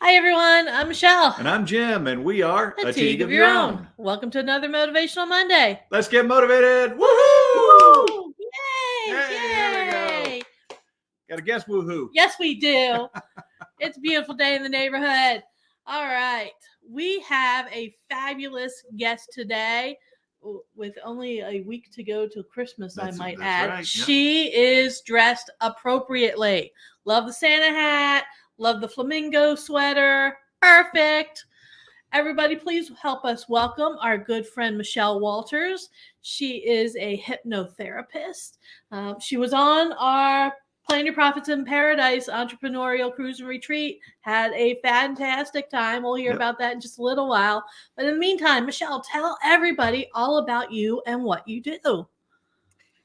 Hi, everyone. I'm Michelle. And I'm Jim, and we are A Teague of Your Own. Welcome to another Motivational Monday. Let's get motivated. Woohoo! Woohoo! Yay! Hey, there we Yay! go. Got to guess woohoo. Yes, we do. It's a beautiful day in the neighborhood. All right. We have a fabulous guest today with only a week to go till Christmas, I might add. Right. She is dressed appropriately. Love the Santa hat. Love the flamingo sweater. Perfect. Everybody, please help us welcome our good friend, Michelle Walters. She is a hypnotherapist. She was on our Plan Your Profits in Paradise entrepreneurial cruise and retreat. Had a fantastic time. We'll hear about that in just a little while. But in the meantime, Michelle, tell everybody all about you and what you do.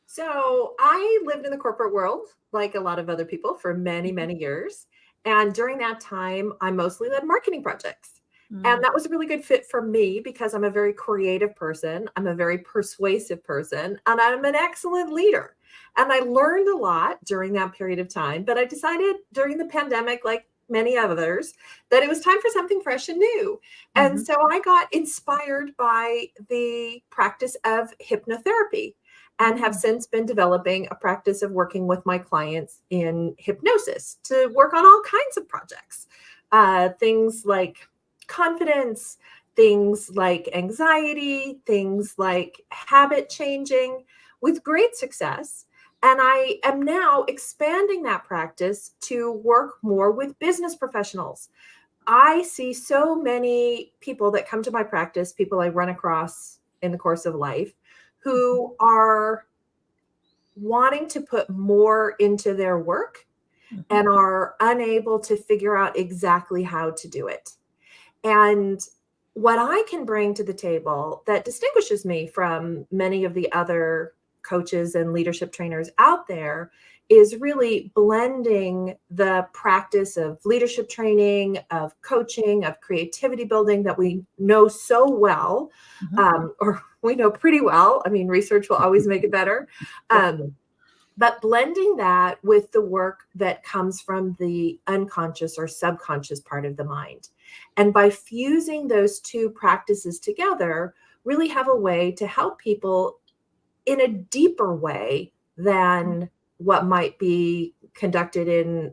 So I lived in the corporate world, like a lot of other people, for many, many years. And during that time, I mostly led marketing projects. And that was a really good fit for me because I'm a very creative person. I'm a very persuasive person, and I'm an excellent leader. And I learned a lot during that period of time. But I decided during the pandemic, like many others, that it was time for something fresh and new. And so I got inspired by the practice of hypnotherapy and have since been developing a practice of working with my clients in hypnosis to work on all kinds of projects. Things like confidence, things like anxiety, things like habit changing, with great success. And I am now expanding that practice to work more with business professionals. I see so many people that come to my practice, people I run across in the course of life, who are wanting to put more into their work and are unable to figure out exactly how to do it. And what I can bring to the table that distinguishes me from many of the other coaches and leadership trainers out there is really blending the practice of leadership training, of coaching, of creativity building that we know so well, or we know pretty well. I mean, research will always make it better. But blending that with the work that comes from the unconscious or subconscious part of the mind. And by fusing those two practices together, really have a way to help people in a deeper way than what might be conducted in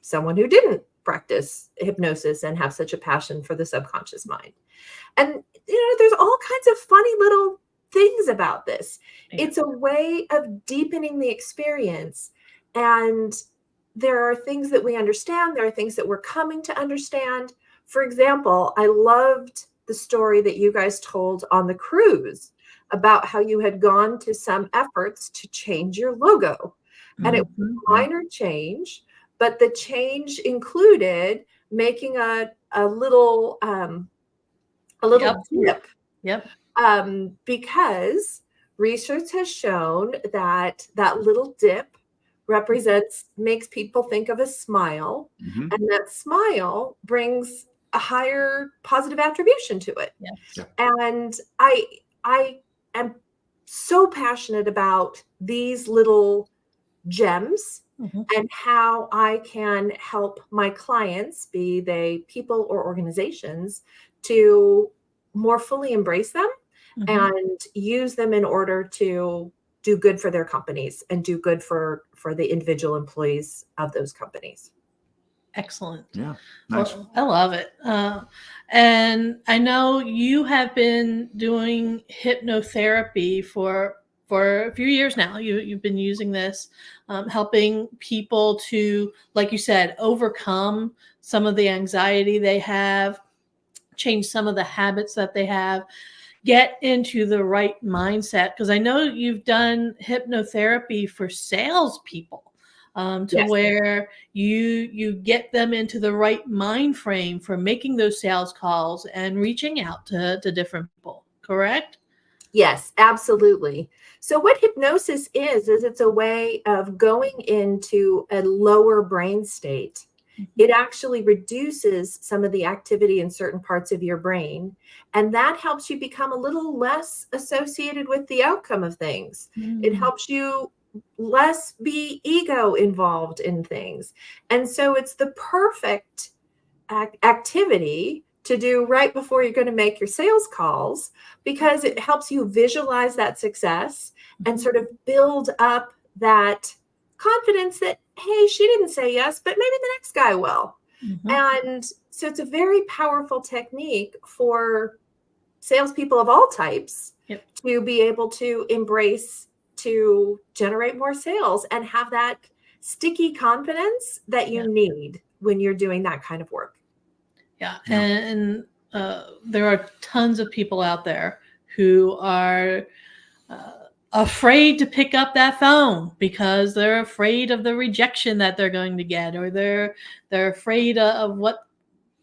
someone who didn't practice hypnosis and have such a passion for the subconscious mind. And, there's all kinds of funny little things about this. It's a way of deepening the experience. And there are things that we understand. There are things that we're coming to understand. For example, I loved the story that you guys told on the cruise about how you had gone to some efforts to change your logo. And it was a minor change, but the change included making a little dip. Yep. Because research has shown that little dip makes people think of a smile, and that smile brings a higher positive attribution to it. Yes. And I am so passionate about these little gems and how I can help my clients, be they people or organizations, to more fully embrace them and use them in order to do good for their companies and do good for the individual employees of those companies. Excellent. Yeah, nice. Well, I love it. And I know you have been doing hypnotherapy for a few years now. You've been using this, helping people to, like you said, overcome some of the anxiety they have, change some of the habits that they have, get into the right mindset. Because I know you've done hypnotherapy for salespeople. Yes. Where you get them into the right mind frame for making those sales calls and reaching out to different people, correct? Yes, absolutely. So what hypnosis is it's a way of going into a lower brain state. It actually reduces some of the activity in certain parts of your brain, and that helps you become a little less associated with the outcome of things. It helps you less be ego involved in things. And so it's the perfect activity to do right before you're going to make your sales calls, because it helps you visualize that success and sort of build up that confidence that, hey, she didn't say yes, but maybe the next guy will. And so it's a very powerful technique for salespeople of all types to be able to embrace, to generate more sales and have that sticky confidence that you need when you're doing that kind of work. Yeah. And there are tons of people out there who are afraid to pick up that phone because they're afraid of the rejection that they're going to get, or they're afraid of what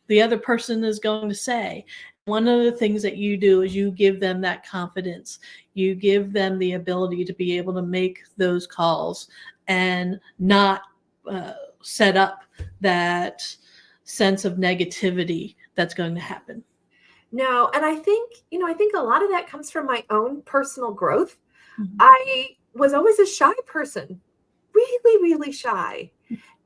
the other person is going to say. One of the things that you do is you give them that confidence. You give them the ability to be able to make those calls and not set up that sense of negativity that's going to happen. No, and I think a lot of that comes from my own personal growth. I was always a shy person, really, really shy.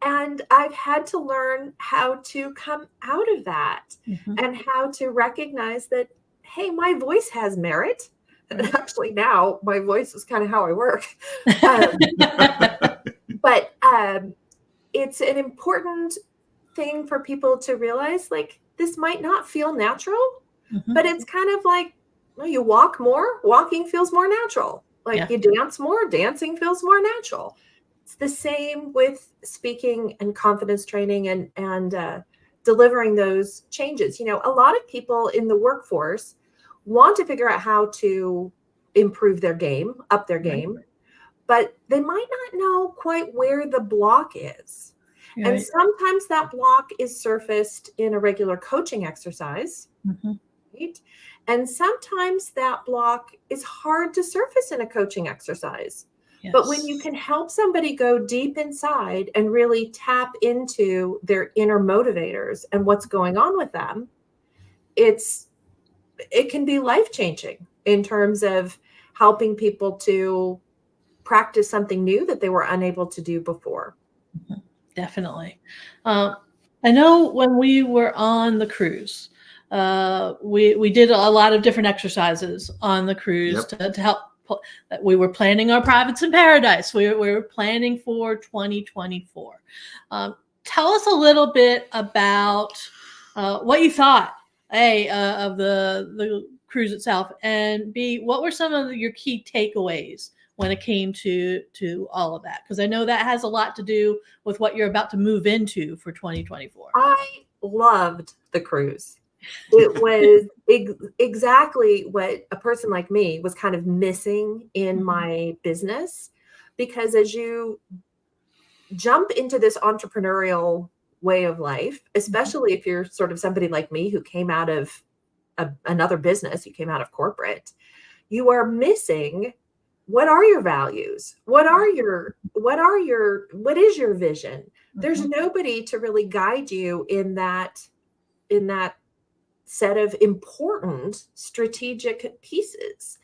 And I've had to learn how to come out of that and how to recognize that, hey, my voice has merit. And actually now my voice is kind of how I work. But it's an important thing for people to realize, like, this might not feel natural, but it's kind of like, well, you walk more, walking feels more natural. Like you dance more, dancing feels more natural. It's the same with speaking and confidence training and delivering those changes. You know, a lot of people in the workforce want to figure out how to improve their game, up their game, but they might not know quite where the block is. And sometimes that block is surfaced in a regular coaching exercise, right? And sometimes that block is hard to surface in a coaching exercise. But when you can help somebody go deep inside and really tap into their inner motivators and what's going on with them, it can be life-changing in terms of helping people to practice something new that they were unable to do before. Definitely. I know when we were on the cruise, we did a lot of different exercises on the cruise to help. We were planning our privates in paradise. We were planning for 2024. Tell us a little bit about what you thought, A, of the cruise itself, and B, what were some of your key takeaways when it came to all of that? Because I know that has a lot to do with what you're about to move into for 2024. I loved the cruise. It was exactly what a person like me was kind of missing in my business, because as you jump into this entrepreneurial way of life, especially if you're sort of somebody like me who came out of another business, you came out of corporate, you are missing, what are your values? What is your vision? There's nobody to really guide you in that set of important strategic pieces.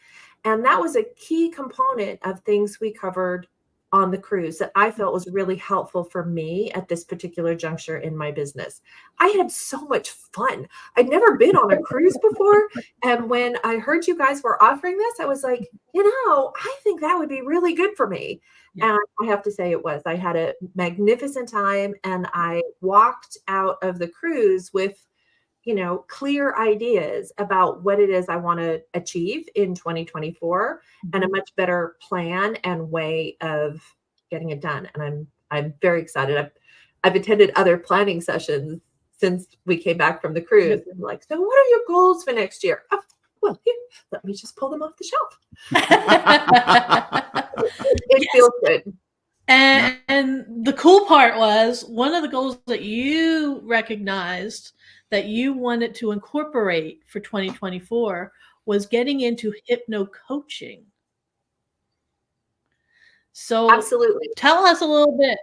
And that was a key component of things we covered on the cruise that I felt was really helpful for me at this particular juncture in my business. I had so much fun. I'd never been on a cruise before. And when I heard you guys were offering this, I was like, I think that would be really good for me. And I have to say it was. I had a magnificent time, and I walked out of the cruise with clear ideas about what it is I want to achieve in 2024 and a much better plan and way of getting it done. And I'm very excited. I've attended other planning sessions since we came back from the cruise. I'm like, so what are your goals for next year? Oh, well, here, let me just pull them off the shelf. It feels good. And the cool part was, one of the goals that you recognized that you wanted to incorporate for 2024 was getting into hypnocoaching. So absolutely, tell us a little bit,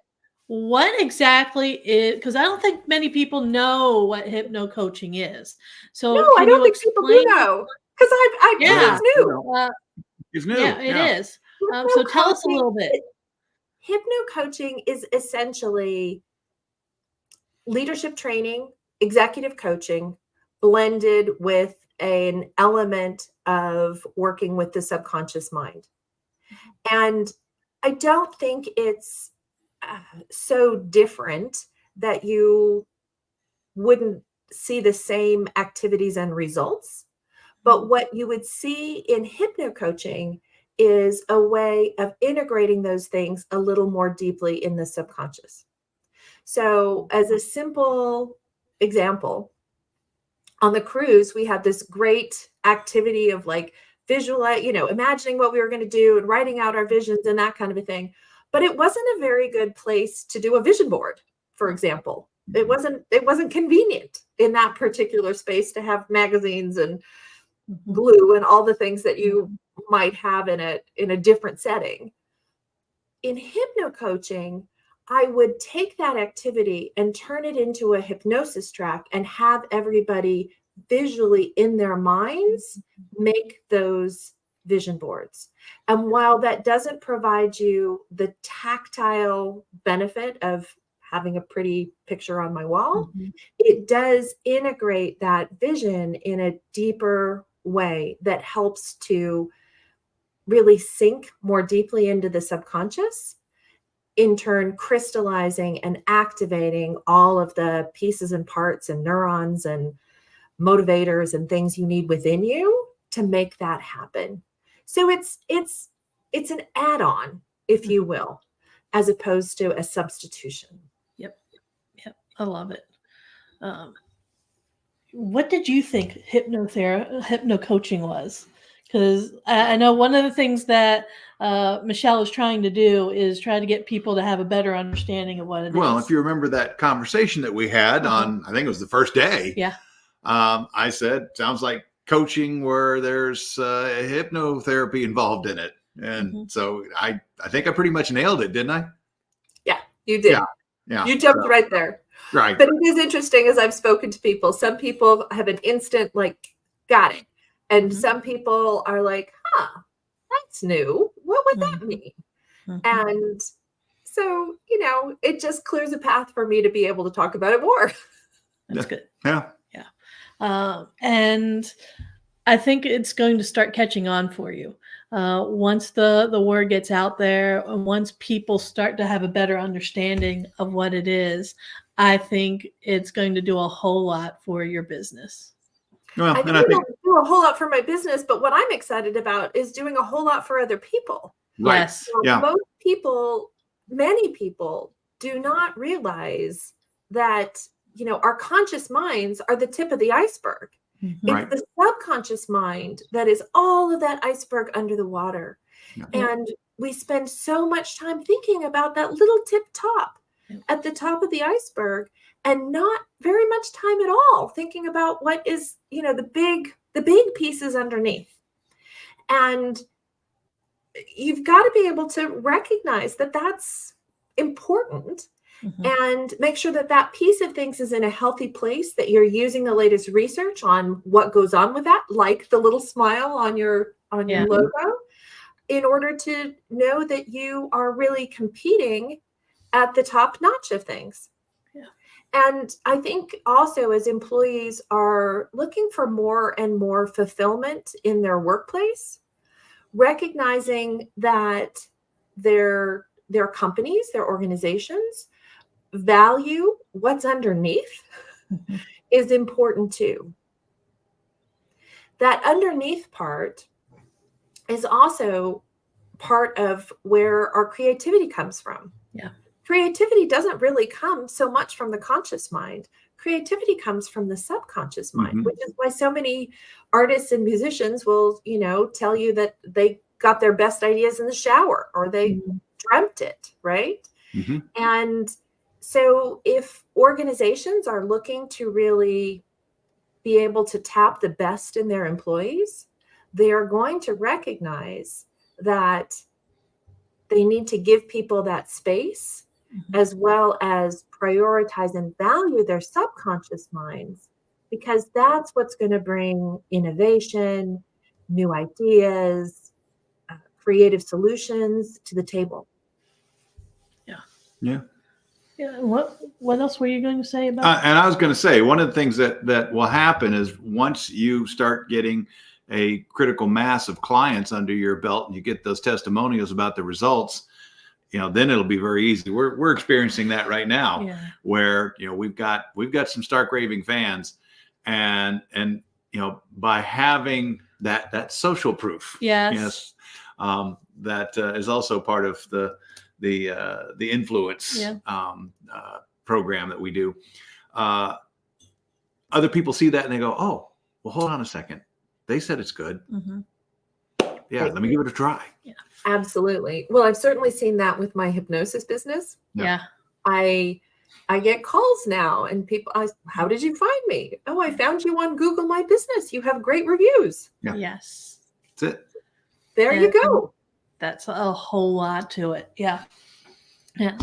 what exactly is, because I don't think many people know what hypnocoaching is. So no, I don't think people do know, because it's new. It's new. Yeah, it is. So tell us a little bit. Hypnocoaching is essentially leadership training executive coaching blended with an element of working with the subconscious mind. And I don't think it's so different that you wouldn't see the same activities and results. But what you would see in hypnocoaching is a way of integrating those things a little more deeply in the subconscious. So, as a simple example, on the cruise, we had this great activity of like visualize, imagining what we were going to do and writing out our visions and that kind of a thing. But it wasn't a very good place to do a vision board, for example. It wasn't convenient in that particular space to have magazines and glue and all the things that you might have in a different setting. In hypnocoaching, I would take that activity and turn it into a hypnosis track and have everybody visually in their minds make those vision boards. And while that doesn't provide you the tactile benefit of having a pretty picture on my wall, it does integrate that vision in a deeper way that helps to really sink more deeply into the subconscious, in turn crystallizing and activating all of the pieces and parts and neurons and motivators and things you need within you to make that happen. So it's an add-on, if you will, as opposed to a substitution. Yep. I love it. What did you think hypnocoaching was? Because I know one of the things that Michelle is trying to do is try to get people to have a better understanding of what it is. Well, if you remember that conversation that we had on, I think it was the first day. Yeah. I said, sounds like coaching where there's hypnotherapy involved in it. And so I think I pretty much nailed it, didn't I? Yeah, you did. Yeah. You jumped right there. Right. But it is interesting as I've spoken to people. Some people have an instant, like, got it. And some people are like, that's new. What would that mean? And so, it just clears a path for me to be able to talk about it more. That's good. Yeah. And I think it's going to start catching on for you. Once the word gets out there, and once people start to have a better understanding of what it is, I think it's going to do a whole lot for your business. Well, I think it'll do a whole lot for my business, but what I'm excited about is doing a whole lot for other people. Right. Yes. Most people, many people do not realize that, our conscious minds are the tip of the iceberg. It's the subconscious mind that is all of that iceberg under the water. And we spend so much time thinking about that little tip top at the top of the iceberg and not very much time at all thinking about what is, the big pieces underneath. And you've got to be able to recognize that that's important. And make sure that that piece of things is in a healthy place, that you're using the latest research on what goes on with that, like the little smile on your logo, in order to know that you are really competing at the top notch of things. And I think also as employees are looking for more and more fulfillment in their workplace, recognizing that their companies, their organizations value what's underneath is important too. That underneath part is also part of where our creativity comes from. Creativity doesn't really come so much from the conscious mind. Creativity comes from the subconscious mind, which is why so many artists and musicians will, tell you that they got their best ideas in the shower or they dreamt it, right? And so if organizations are looking to really be able to tap the best in their employees, they are going to recognize that they need to give people that space, as well as prioritize and value their subconscious minds, because that's what's going to bring innovation, new ideas, creative solutions to the table. Yeah. Yeah. What else were you going to say about? And I was going to say, one of the things that will happen is once you start getting a critical mass of clients under your belt and you get those testimonials about the results, then it'll be very easy. We're experiencing that right now, where we've got some stark raving fans, and by having that social proof, yes, that is also part of the influence program that we do. Other people see that and they go, oh, well, hold on a second. They said it's good. Mm-hmm. Yeah, let me give it a try. Yeah, absolutely. Well, I've certainly seen that with my hypnosis business. Yeah. I get calls now and people ask, how did you find me? Oh, I found you on Google My Business. You have great reviews. Yeah. Yes. That's it. There you go. That's a whole lot to it. Yeah. Yeah.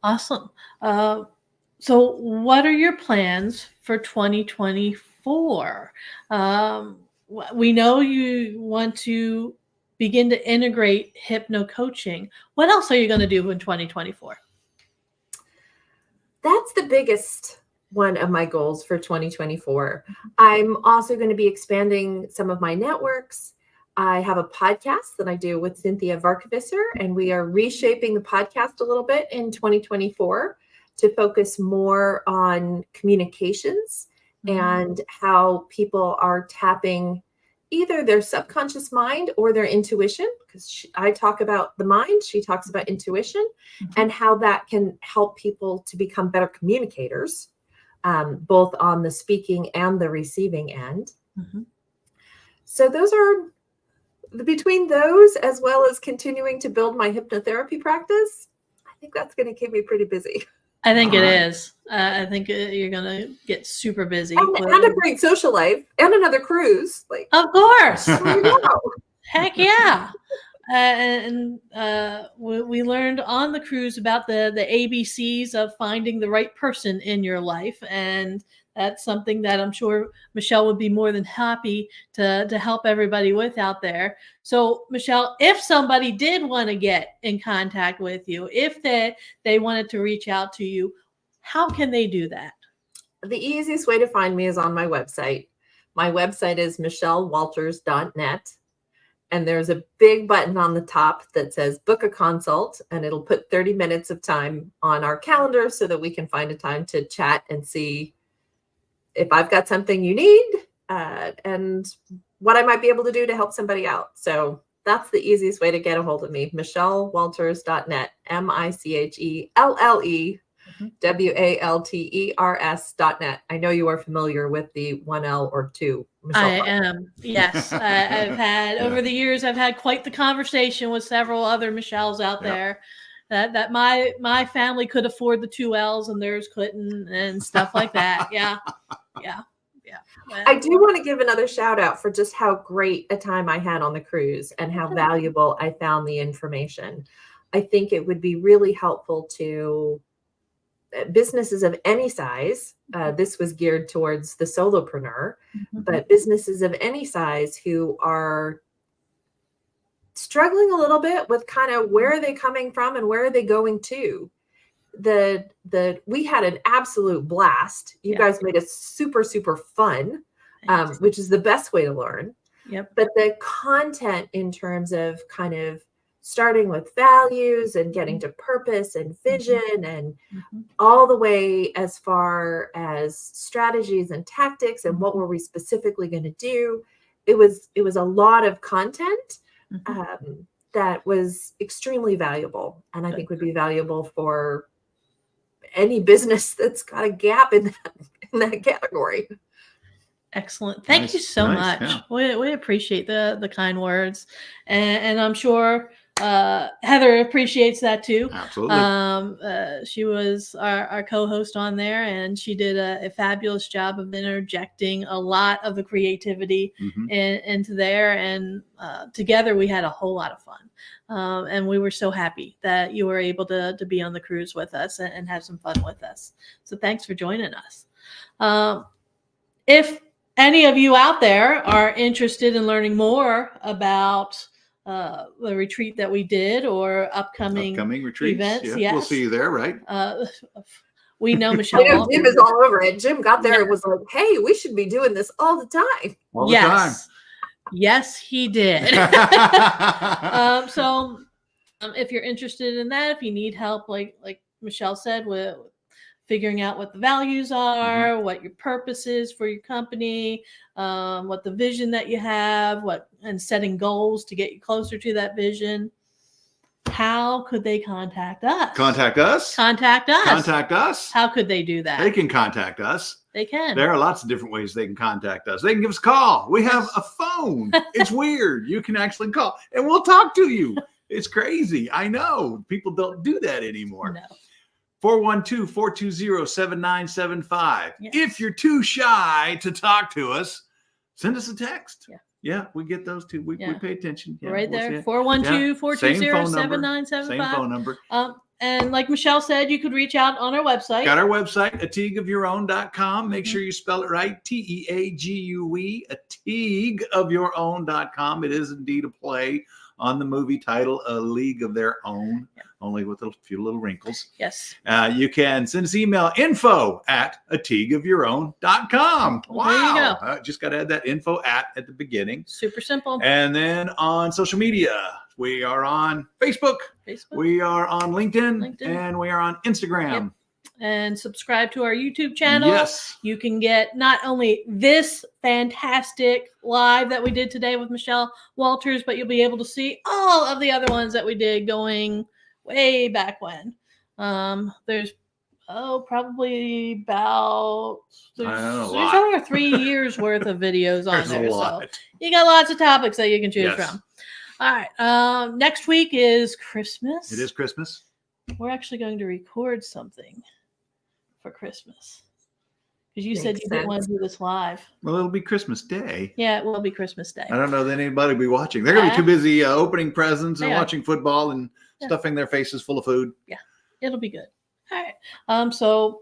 Awesome. So what are your plans for 2024? We know you want to begin to integrate hypnocoaching. What else are you going to do in 2024? That's the biggest one of my goals for 2024. I'm also going to be expanding some of my networks. I have a podcast that I do with Cynthia Varkevisser, and we are reshaping the podcast a little bit in 2024 to focus more on communications and how people are tapping either their subconscious mind or their intuition, because I talk about the mind, she talks about intuition, and how that can help people to become better communicators, both on the speaking and the receiving end. So those are, between those, as well as continuing to build my hypnotherapy practice, I think that's going to keep me pretty busy. I think it is. I think you're going to get super busy. And a great social life and another cruise. Of course. Wow. Heck yeah. We learned on the cruise about the ABCs of finding the right person in your life. And that's something that I'm sure Michelle would be more than happy to help everybody with out there. So, Michelle, if somebody did want to get in contact with you, if they wanted to reach out to you, how can they do that? The easiest way to find me is on my website. My website is michellewalters.net. And there's a big button on the top that says book a consult, and it'll put 30 minutes of time on our calendar so that we can find a time to chat and see if I've got something you need and what I might be able to do to help somebody out. So that's the easiest way to get a hold of me. michellewalters.net, MichellWalters.net. I know you are familiar with the 1L or 2. Michelle I am. Yes. I've had over the years, I've had quite the conversation with several other Michelles out there that my family could afford the 2 L's and theirs couldn't and stuff like that. Yeah. I do want to give another shout out for just how great a time I had on the cruise and how valuable I found the information. I think it would be really helpful to businesses of any size. This was geared towards the solopreneur, but businesses of any size who are struggling a little bit with kind of where are they coming from and where are they going to. We had an absolute blast. You guys made it super, super fun, which is the best way to learn. But the content in terms of kind of starting with values and getting to purpose and vision and all the way as far as strategies and tactics and what were we specifically going to do. It was a lot of content that was extremely valuable, and I think would be valuable for any business that's got a gap in that category. Excellent. Thank you so much. Yeah. We appreciate the kind words, and I'm sure Heather appreciates that too. Absolutely. She was our co-host on there, and she did a fabulous job of interjecting a lot of the creativity into there. And together we had a whole lot of fun. And we were so happy that you were able to be on the cruise with us and have some fun with us. So thanks for joining us. If any of you out there are interested in learning more about the retreat that we did or upcoming retreats. events. Yeah. Yes. We'll see you there, right? We know I Michelle know Walters. Jim is all over it. Jim got there and was like, hey, we should be doing this all the time. All the time. Yes, he did. So if you're interested in that, if you need help, like Michelle said, with figuring out what the values are, what your purpose is for your company, what the vision that you have, and setting goals to get you closer to that vision, how could they contact us? Contact us. Contact us. Contact us. How could they do that? They can contact us. They can. There are lots of different ways they can contact us. They can give us a call. We have a phone. It's weird. You can actually call and we'll talk to you. It's crazy. I know. People don't do that anymore. No. 412-420-7975. Yes. If you're too shy to talk to us, send us a text. Yeah. Yeah, we get those too. We pay attention. Yeah, Right we'll there. see it. 412-420-7975. Same phone number. And like Michelle said, you could reach out on our website. Got our website, atigueofyourown.com. Make sure you spell it right. TEAGUE, atigueofyourown.com. It is indeed a play on the movie title, A League of Their Own, only with a few little wrinkles. Yes. You can send us email, info@atigueofyourown.com. Well, there you Wow. go. Just got to add that info at the beginning. Super simple. And then on social media, we are on Facebook. We are on LinkedIn. And we are on Instagram. Yep. And subscribe to our YouTube channel. Yes. You can get not only this fantastic live that we did today with Michelle Walters, but you'll be able to see all of the other ones that we did going way back when. There's probably about there's over 3 years worth of videos on there. So you got lots of topics that you can choose from. All right. Next week is Christmas. It is Christmas. We're actually going to record something for Christmas. Because you said you didn't want to do this live. Well, it'll be Christmas Day. Yeah, it will be Christmas Day. I don't know that anybody will be watching. They're going to be too busy opening presents and watching football and stuffing their faces full of food. Yeah, it'll be good. All right. So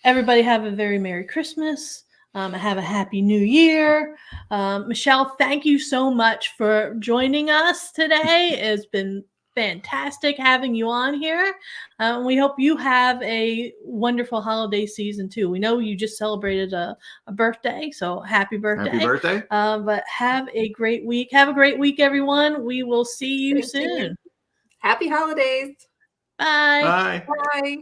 everybody have a very Merry Christmas. Have a Happy New Year. Michelle, thank you so much for joining us today. It's been fantastic having you on here. We hope you have a wonderful holiday season too. We know you just celebrated a birthday, so happy birthday. Happy birthday. But have a great week. Have a great week, everyone. We will see you soon. Happy holidays. Bye. Bye. Bye.